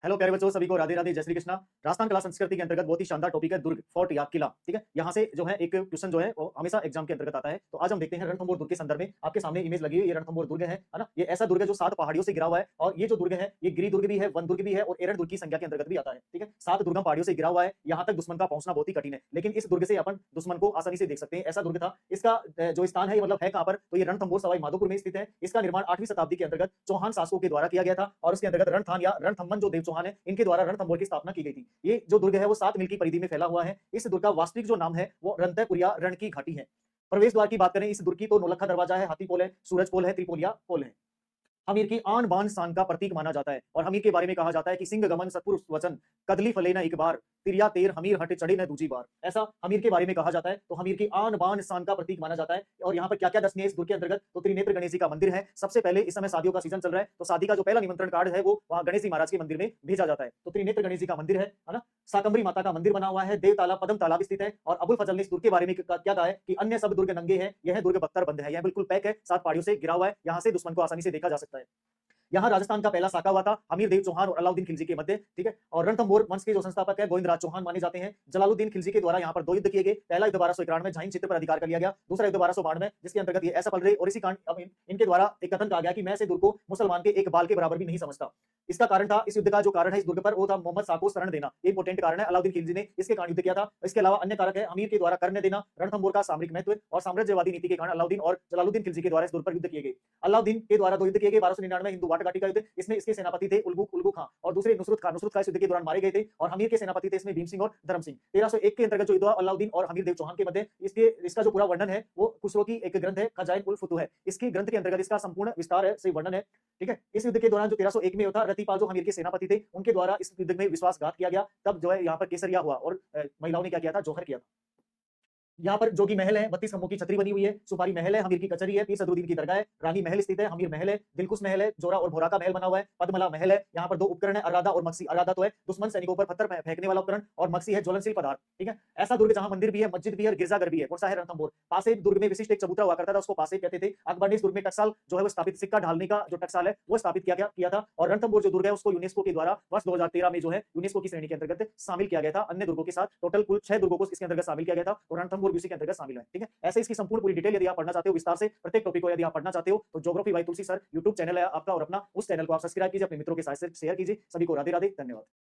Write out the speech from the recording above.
Hello प्यारे बच्चों, सभी को राधे राधे, जय श्री कृष्णा। राजस्थान कला संस्कृति के अंतर्गत बहुत ही शानदार टॉपिक है दुर्ग, फोर्ट या किला। ठीक है, यहाँ से जो है एक क्वेश्चन जो है वो हमेशा एग्जाम के अंतर्गत आता है। तो आज हम देखते हैं रणथंभौर दुर्ग के संदर्भ में। आपके सामने इमेज लगी है, ये रणथंभौर दुर्ग है ना। ये ऐसा दुर्ग है जो 7 पहाड़ियों से घिरा हुआ है, और ये जो दुर्ग है ये गिरि दुर्ग भी है, वन दुर्ग भी है, और एरण दुर्ग की संख्या के अंतर्गत भी आता है। ठीक है, 7 दुर्गम पहाड़ियों से घिरा हुआ है। यहाँ तक दुश्मन का पहुंचना बहुत ही कठिन है, लेकिन इस दुर्ग से अपन दुश्मन को आसानी से देख सकते हैं। ऐसा दुर्ग था। इसका जो स्थान है ये मतलब है कहाँ पर, तो ये रणथंभौर सवाई माधोपुर में स्थित है। इसका निर्माण 8वीं शताब्दी के अंतर्गत चौहान शासकों के द्वारा किया गया था, और उसके अंतर्गत रणथान या रणथंभन जो देव चौहान है इनके द्वारा रणथंभौर की स्थापना की गई थी। ये जो दुर्ग है वो 7 मील की परिधि में फैला हुआ है। इस दुर्ग का वास्तविक जो नाम है वो रणतयपुरिया रण की घाटी है। प्रवेश द्वार की बात करें इस दुर्ग की, तो नौलखा दरवाजा है, हाथी पोल है, सूरज पोल है, त्रिपोलिया पोल है। हमीर की आन बान शान का प्रतीक माना जाता है, और हमीर के बारे में कहा जाता है कि सिंह गमन सत्पुरुष वचन, कदली फले न एक बार, तिरिया तेर हमीर हट चढ़े न दूजी बार। ऐसा हमीर के बारे में कहा जाता है। तो हमीर की आन बान शान का प्रतीक माना जाता है। और यहाँ पर क्या क्या दर्शनीय है इस दुर्ग के अंतर्गत, तो त्रिनेत्र गणेश जी का मंदिर है। सबसे पहले इस समय शादियों का सीजन चल रहा है, तो शादी का जो पहला निमंत्रण कार्ड है वो वहाँ गणेश जी महाराज के मंदिर में भेजा जाता है। तो त्रिनेत्र गणेश जी का मंदिर है ना। साकंबरी माता का मंदिर बना हुआ है, देव तालाब, पद्म तालाब स्थित है। और अबुल फजल ने इस दुर्ग के बारे में क्या कहा है कि अन्य सब दुर्ग नंगे हैं, यह दुर्ग बख्तर बंद है। यह बिल्कुल पैक है, 7 पहाड़ियों से घिरा हुआ है, यहाँ से दुश्मन को आसानी से देखा जा सकता है। यहाँ राजस्थान का पहला साका हुआ था हमीर देव चौहान और अलाउद्दीन खिलजी के मध्य। ठीक है, और रणथंभौर वंश के जो संस्थापक है गोविंदराज चौहान माने जाते हैं। जलालुद्दीन खिलजी के द्वारा यहाँ पर 2 युद्ध किए गए। पहला युद्ध 1291 में झाइन क्षेत्र पर अधिकार कर लिया गया, दूसरा युद्ध 1292 में, जिसके अंतर्गत ये असफल रहे। और इसी कारण अब इनके द्वारा एक कथन कहा गया कि मैं से दुर्ग को मुसलमान के एक बाल के बराबर भी नहीं समझता। इसका कारण था, इस युद्ध का जो कारण है इस दुर्ग पर, वो था मोहम्मद शाह को शरण देना। ये इंपोर्टेंट कारण है, अलाउद्दीन खिलजी ने इसके कारण युद्ध किया था। इसके अलावा अन्य कारक है हमीर के द्वारा करने देना, रणथंभौर का सामरिक महत्व और साम्राज्यवादी नीति के कारण अलाउद्दीन और जलालुद्दीन खिलजी के द्वारा इस दुर्ग पर युद्ध किए गए। अलाउद्दीन के द्वारा 2 युद्ध किए गए, 1299 हिंदू वाटघाटी का युद्ध, इसमें इसके सेनापति थे उल्गू खां, और दूसरे नुसरत खां। नुसरत खां इस युद्ध के दौरान मारे गए थे, और हमीर के सेनापति थे इसमें भीम सिंह और धर्म सिंह। 1301 के अंतर्गत जो युद्ध हुआ अलाउद्दीन और हमीर देव चौहान के मध्य, इसका जो पूरा वर्णन है वो खुसरो की एक ग्रंथ है खजाइन उल फुतूह है। इसकी ग्रंथ के अंतर्गत इसका संपूर्ण विस्तार है, सही वर्णन है। ठीक है, इस युद्ध के दौरान जो 1301 में होता, रतिपाल जो हमीर के सेनापति थे उनके द्वारा इस युद्ध में विश्वासघात किया गया। तब जो है यहाँ पर केसरिया हुआ, और महिलाओं ने क्या किया था, जोहर किया था। यहाँ पर जोगी महल है, 32 खंभों की छतरी बनी हुई है, सुपारी महल है, हमीर की कचहरी है, पीर सदरुद्दीन की दरगाह है, रानी महल स्थित है, हमीर महल है, दिलकुश महल है, जोरा और भोरा का महल बना हुआ है, पद्मला महल है। यहाँ पर 2 उपकरण है, अरादा और मक्सी। अरादा तो है दुश्मन सैनिकों पर पत्थर फेंकने वाला उपकरण, और मक्सी है ज्वलनशील पदार्थ। ठीक है, ऐसा दुर्ग जहाँ मंदिर भी है, मस्जिद भी है, गिरजाघर भी है। कौन सा है, रणथंभौर। पासे दुर्ग में विशिष्ट एक चबूतरा हुआ करता था, उसको पासे कहते थे। अकबर ने इस दुर्ग में टकसाल जो है वो स्थापित, सिक्का ढालने का जो टकसाल है वो स्थापित किया था। और रणथंभौर जो दुर्ग है उसको यूनेस्को के द्वारा वर्ष 2013 में जो है यूनेस्को की श्रेणी के अंतर्गत शामिल किया गया था। अन्य दुर्गों के साथ टोटल कुल 6 दुर्गों को इसके अंतर्गत शामिल किया गया था, और रणथंभौर भी उसी के अंतर्गत शामिल है। ठीक है, ऐसे इसकी संपूर्ण पूरी डिटेल यदि आप पढ़ना चाहते हो विस्तार से प्रत्येक टॉपिक को यदि आप पढ़ना चाहते हो, तो ज्योग्राफी बाय तुलसी सर यूट्यूब चैनल है आपका, और अपना उस चैनल को आप सब्सक्राइब कीजिए, अपने मित्रों के साथ शेयर कीजिए। सभी को राधे राधे, धन्यवाद।